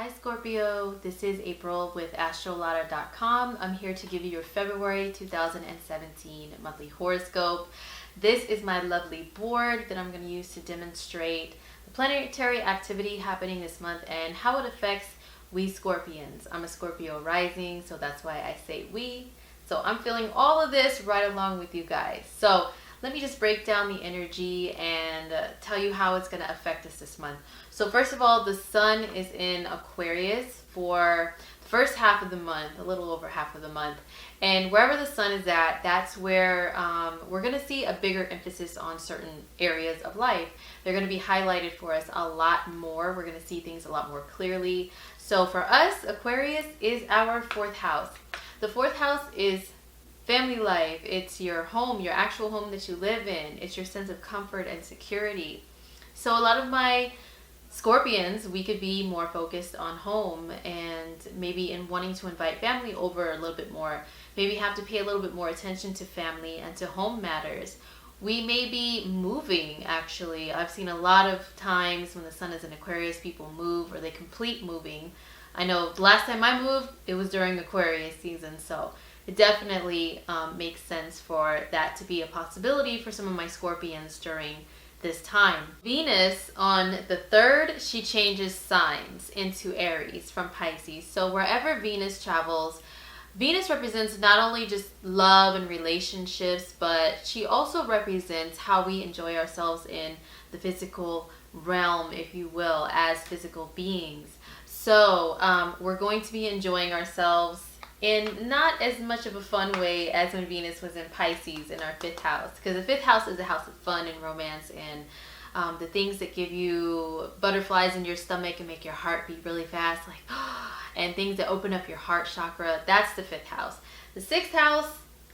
Hi Scorpio, this is April with Astrolada.com. I'm here to give you your February 2017 monthly horoscope. This is my lovely board that I'm going to use to demonstrate the planetary activity happening this month and how it affects we Scorpions. I'm a Scorpio rising, so that's why I say we. So I'm feeling all of this right along with you guys. So let me just break down the energy and tell you how it's going to affect us this month. So first of all, the sun is in Aquarius for the first half of the month, a little over half of the month. And wherever the sun is at, that's where we're going to see a bigger emphasis on certain areas of life. They're going to be highlighted for us a lot more. We're going to see things a lot more clearly. So for us, Aquarius is our fourth house. The fourth house is family life. It's your home, your actual home that you live in. It's your sense of comfort and security. So a lot of my Scorpions, we could be more focused on home and maybe in wanting to invite family over a little bit more. Maybe have to pay a little bit more attention to family and to home matters. We may be moving, actually. I've seen a lot of times when the sun is in Aquarius, people move or they complete moving. I know the last time I moved, it was during Aquarius season, so it definitely makes sense for that to be a possibility for some of my Scorpions during this time. Venus on the 3rd, she changes signs into Aries from Pisces. So wherever Venus travels, Venus represents not only just love and relationships, but she also represents how we enjoy ourselves in the physical realm, if you will, as physical beings. So we're going to be enjoying ourselves in not as much of a fun way as when Venus was in Pisces in our 5th house. Because the 5th house is a house of fun and romance and the things that give you butterflies in your stomach and make your heart beat really fast, like, and things that open up your heart chakra. That's the 5th house. The 6th house,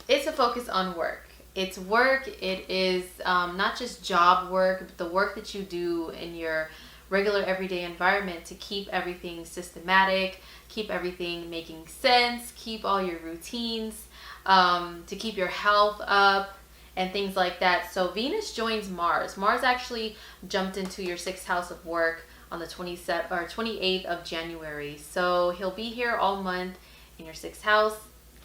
it's a focus on work. It's work. It is not just job work, but the work that you do in your regular everyday environment to keep everything systematic, keep everything making sense, keep all your routines, to keep your health up and things like that. So Venus joins Mars. Mars actually jumped into your 6th house of work on the 28th of January. So he'll be here all month in your 6th house,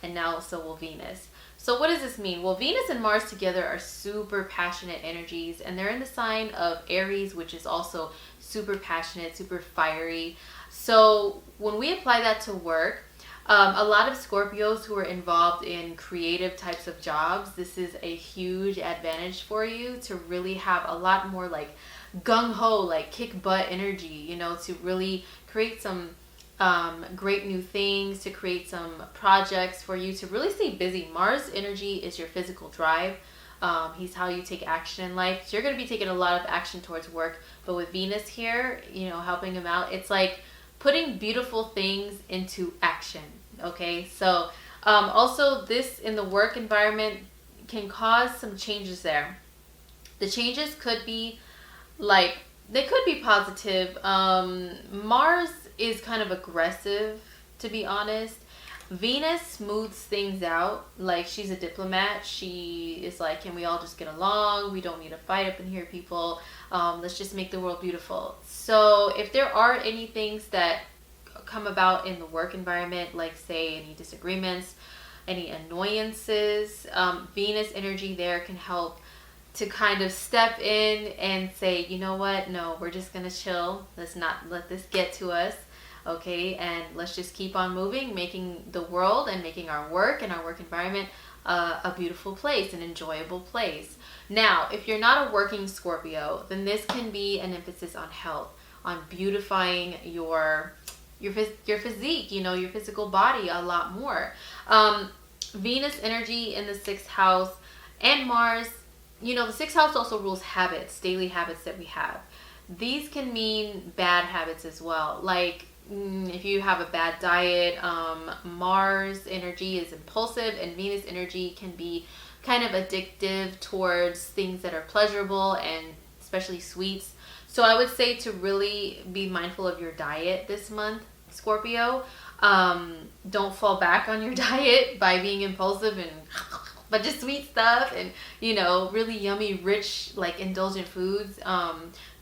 and now so will Venus. So what does this mean? Well, Venus and Mars together are super passionate energies, and they're in the sign of Aries, which is also super passionate, super fiery. So when we apply that to work, a lot of Scorpios who are involved in creative types of jobs, this is a huge advantage for you to really have a lot more like gung-ho, like kick butt energy, you know, to really create some great new things, to create some projects for you to really stay busy. Mars energy is your physical drive. He's how you take action in life. So you're going to be taking a lot of action towards work. But with Venus here, you know, helping him out, it's like putting beautiful things into action. Okay, so also this in the work environment can cause some changes there. The changes could be like, they could be positive. Mars is kind of aggressive, to be honest. Venus smooths things out. Like, she's a diplomat. She is like, can we all just get along? We don't need to fight up in here, people. Let's just make the world beautiful. So if there are any things that come about in the work environment, like say any disagreements, any annoyances, Venus energy there can help to kind of step in and say, you know what? No, we're just going to chill. Let's not let this get to us. Okay, and let's just keep on moving, making the world and making our work and our work environment a beautiful place, an enjoyable place. Now, if you're not a working Scorpio, then this can be an emphasis on health, on beautifying your physique, you know, your physical body a lot more. Venus energy in the 6th house and Mars, you know, the 6th house also rules habits, daily habits that we have. These can mean bad habits as well, like if you have a bad diet. Mars energy is impulsive and Venus energy can be kind of addictive towards things that are pleasurable and especially sweets. So I would say to really be mindful of your diet this month, Scorpio. Don't fall back on your diet by being impulsive and but just sweet stuff and, you know, really yummy, rich, like indulgent foods.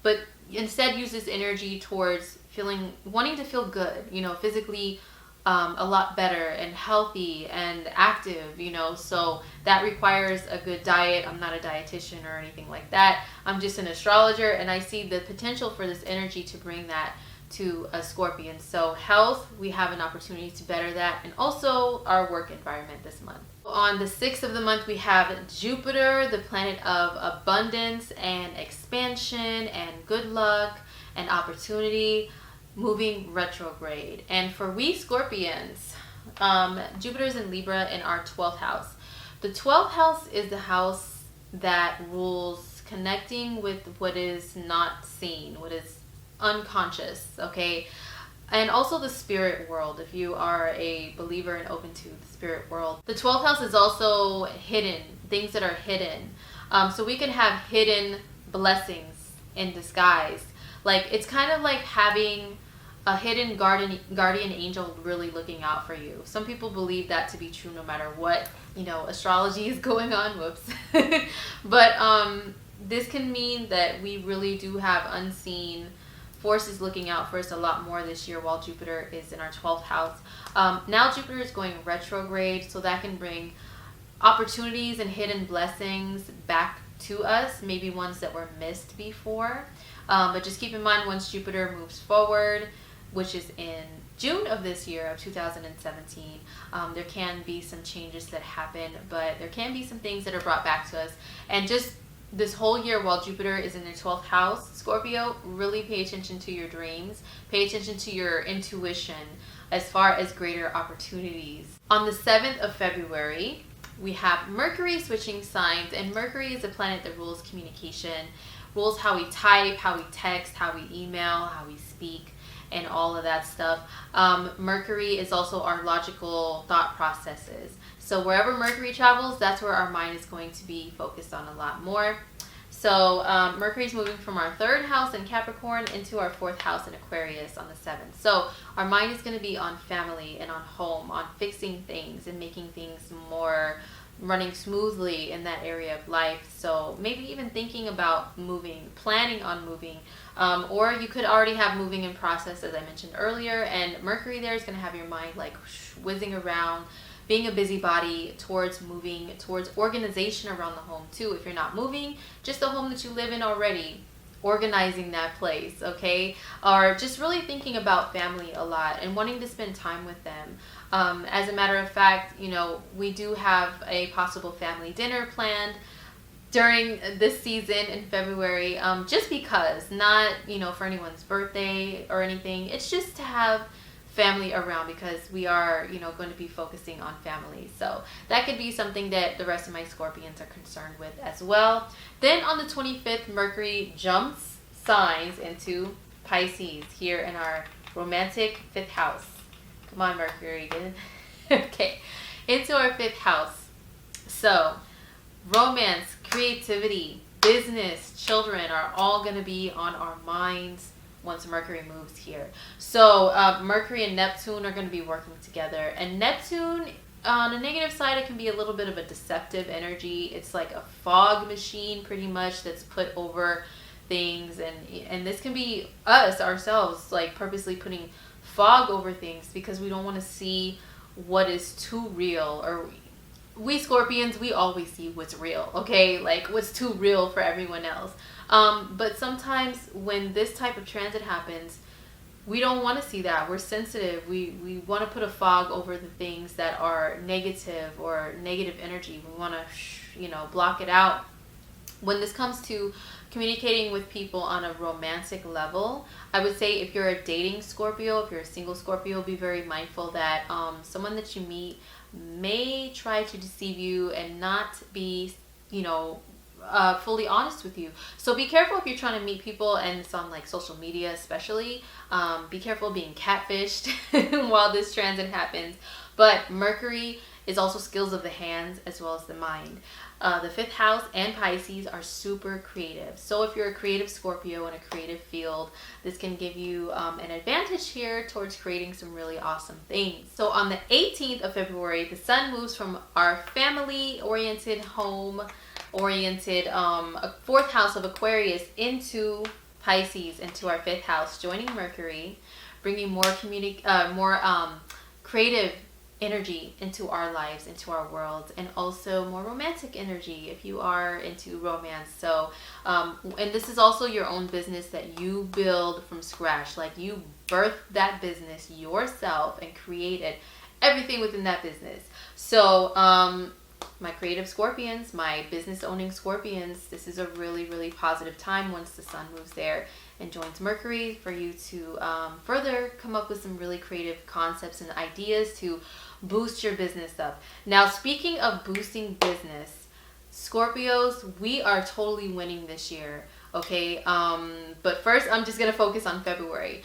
But instead use this energy towards wanting to feel good, physically, a lot better and healthy and active, so that requires a good diet. I'm not a dietitian or anything like that. I'm just an astrologer, and I see the potential for this energy to bring that to a Scorpion. So health, we have an opportunity to better that, and also our work environment this month. On the 6th of the month, we have Jupiter, the planet of abundance and expansion and good luck and opportunity, moving retrograde. And for we Scorpions, Jupiter's in Libra in our 12th house. The 12th house is the house that rules connecting with what is not seen, what is unconscious, okay? And also the spirit world, if you are a believer and open to the spirit world. The 12th house is also hidden, things that are hidden. So we can have hidden blessings in disguise. Like, it's kind of like having a hidden guardian angel really looking out for you. Some people believe that to be true no matter what, astrology is going on. Whoops. But this can mean that we really do have unseen forces looking out for us a lot more this year while Jupiter is in our 12th house. Now Jupiter is going retrograde, so that can bring opportunities and hidden blessings back to us, maybe ones that were missed before. But just keep in mind, once Jupiter moves forward, which is in June of this year, of 2017, there can be some changes that happen, but there can be some things that are brought back to us. And just this whole year while Jupiter is in your 12th house, Scorpio, really pay attention to your dreams. Pay attention to your intuition as far as greater opportunities. On the 7th of February, we have Mercury switching signs, and Mercury is a planet that rules communication, rules how we type, how we text, how we email, how we speak, and all of that stuff. Mercury is also our logical thought processes. So wherever Mercury travels, that's where our mind is going to be focused on a lot more. So Mercury is moving from our 3rd house in Capricorn into our 4th house in Aquarius on the 7th. So our mind is going to be on family and on home, on fixing things and making things more running smoothly in that area of life. So maybe even thinking about moving, planning on moving, or you could already have moving in process, as I mentioned earlier, and Mercury there is going to have your mind like whizzing around, being a busybody towards moving, towards organization around the home too. If you're not moving, just the home that you live in already, organizing that place, okay? Or just really thinking about family a lot and wanting to spend time with them. As a matter of fact, we do have a possible family dinner planned during this season in February, just because, not, for anyone's birthday or anything. It's just to have family around, because we are, going to be focusing on family. So that could be something that the rest of my Scorpions are concerned with as well. Then on the 25th, Mercury jumps signs into Pisces here in our romantic 5th house. Come on, Mercury. Okay. Into our 5th house. So romance, creativity, business, children are all going to be on our minds once Mercury moves here. So Mercury and Neptune are going to be working together. And Neptune, on the negative side, it can be a little bit of a deceptive energy. It's like a fog machine pretty much that's put over things. And this can be us, ourselves, like purposely putting fog over things because we don't want to see what is too real. Or we Scorpions, we always see what's real, okay? Like what's too real for everyone else. But sometimes when this type of transit happens, we don't want to see that. We're sensitive. We want to put a fog over the things that are negative or negative energy. We want to, block it out. When this comes to communicating with people on a romantic level, I would say if you're a dating Scorpio, if you're a single Scorpio, be very mindful that someone that you meet may try to deceive you and not be, fully honest with you. So be careful if you're trying to meet people and it's on like social media especially. Be careful being catfished while this transit happens. But Mercury is also skills of the hands as well as the mind. The 5th house and Pisces are super creative. So if you're a creative Scorpio in a creative field, this can give you an advantage here towards creating some really awesome things. So on the 18th of February, the sun moves from our family-oriented, home-oriented 4th house of Aquarius into Pisces into our 5th house, joining Mercury, bringing more creative energy into our lives, into our world, and also more romantic energy if you are into romance. So and this is also your own business that you build from scratch. Like, you birthed that business yourself and created everything within that business. So my creative Scorpions, my business owning Scorpions, this is a really, really positive time once the sun moves there and joins Mercury, for you to further come up with some really creative concepts and ideas to boost your business up. Now, speaking of boosting business, Scorpios, we are totally winning this year. Okay, but first I'm just going to focus on February.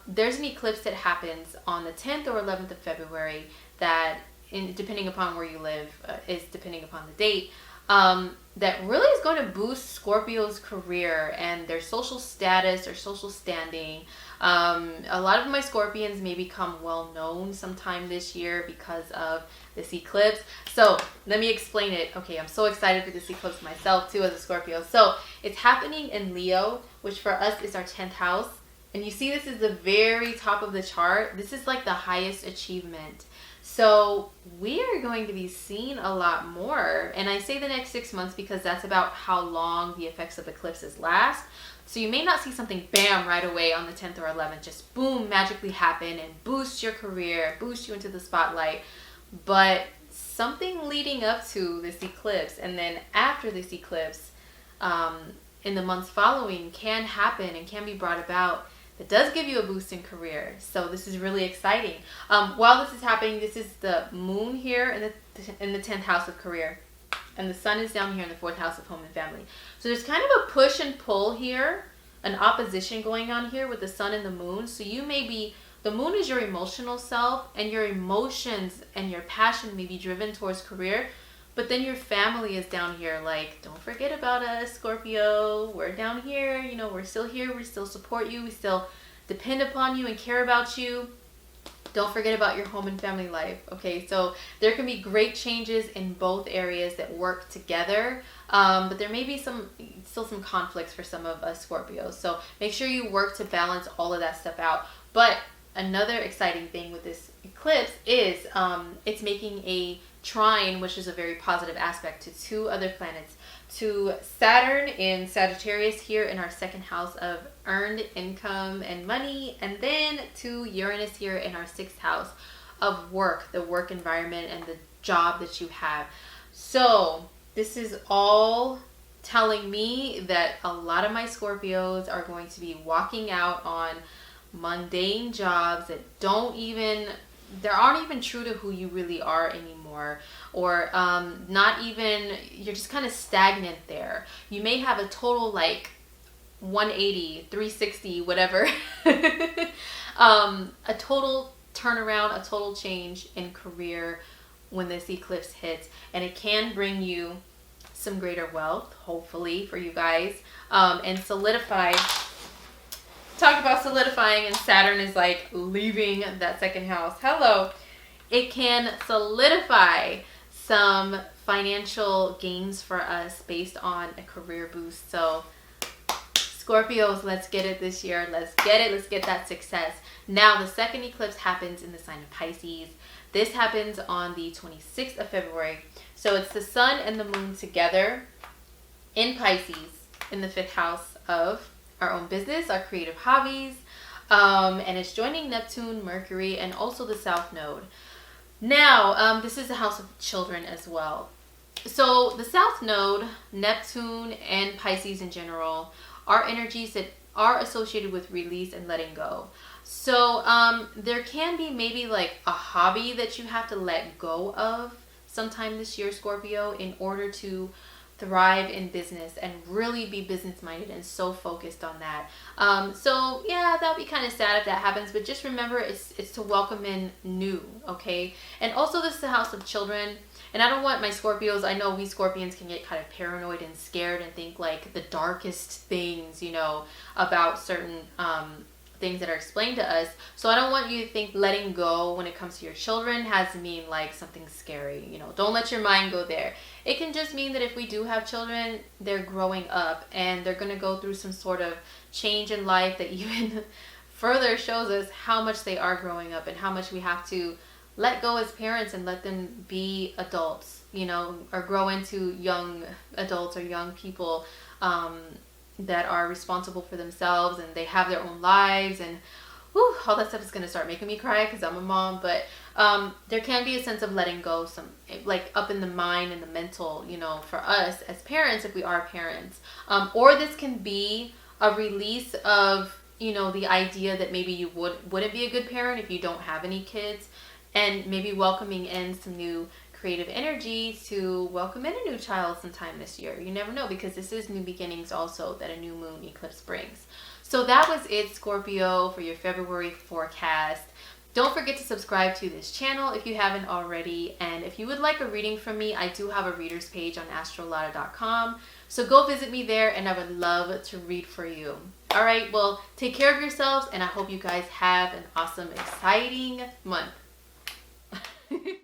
There's an eclipse that happens on the 10th or 11th of February that, depending upon where you live, is depending upon the date, that really is going to boost Scorpio's career and their social status or social standing. A lot of my Scorpions may become well known sometime this year because of this eclipse. So let me explain it. Okay, I'm so excited for this eclipse myself too as a Scorpio. So it's happening in Leo, which for us is our 10th house. And you see, this is the very top of the chart. This is like the highest achievement. So we are going to be seeing a lot more. And I say the next 6 months because that's about how long the effects of eclipses last. So you may not see something bam right away on the 10th or 11th, just boom, magically happen and boost your career, boost you into the spotlight. But something leading up to this eclipse and then after this eclipse, in the months following, can happen and can be brought about. It does give you a boost in career. So this is really exciting. While this is happening, this is the moon here in the 10th house of career. And the sun is down here in the 4th house of home and family. So there's kind of a push and pull here, an opposition going on here with the sun and the moon. So you may be, the moon is your emotional self, and your emotions and your passion may be driven towards career. But then your family is down here, like, don't forget about us, Scorpio. We're down here, you know, we're still here. We still support you. We still depend upon you and care about you. Don't forget about your home and family life. Okay, so there can be great changes in both areas that work together. But there may be still some conflicts for some of us Scorpios. So make sure you work to balance all of that stuff out. But another exciting thing with this eclipse is it's making a trine, which is a very positive aspect, to 2 other planets, to Saturn in Sagittarius here in our 2nd house of earned income and money, and then to Uranus here in our 6th house of work, the work environment and the job that you have. So this is all telling me that a lot of my Scorpios are going to be walking out on mundane jobs that they aren't even true to who you really are anymore, or not even, you're just kind of stagnant there. You may have a total like 180, 360, whatever, a total turnaround, a total change in career when this eclipse hits, and it can bring you some greater wealth, hopefully, for you guys, and solidify. Talk about solidifying, and Saturn is like leaving that 2nd house. Hello. It can solidify some financial gains for us based on a career boost. So Scorpios, let's get it this year. Let's get it. Let's get that success. Now, the second eclipse happens in the sign of Pisces. This happens on the 26th of February. So it's the sun and the moon together in Pisces in the 5th house of our own business, our creative hobbies, and it's joining Neptune, Mercury, and also the South Node. Now, this is the house of children as well. So the South Node, Neptune, and Pisces in general are energies that are associated with release and letting go. So there can be maybe like a hobby that you have to let go of sometime this year, Scorpio, in order to thrive in business and really be business minded and so focused on that. So yeah, that would be kind of sad if that happens, but just remember it's to welcome in new, okay? And also, this is the house of children, and I don't want my Scorpios, I know we Scorpions can get kind of paranoid and scared and think like the darkest things, you know, about certain things that are explained to us. So I don't want you to think letting go when it comes to your children has to mean like something scary. You know, don't let your mind go there. It can just mean that if we do have children, they're growing up and they're going to go through some sort of change in life that even further shows us how much they are growing up and how much we have to let go as parents and let them be adults, you know, or grow into young adults or young people that are responsible for themselves and they have their own lives. And whew, all that stuff is going to start making me cry because I'm a mom. But there can be a sense of letting go, some like up in the mind and the mental, you know, for us as parents, if we are parents. Or this can be a release of, you know, the idea that maybe you wouldn't be a good parent if you don't have any kids, and maybe welcoming in some new creative energy to welcome in a new child sometime this year. You never know, because this is new beginnings also that a new moon eclipse brings. So that was it, Scorpio, for your February forecast. Don't forget to subscribe to this channel if you haven't already. And if you would like a reading from me, I do have a readers page on astrolada.com. So go visit me there and I would love to read for you. All right, well, take care of yourselves and I hope you guys have an awesome, exciting month.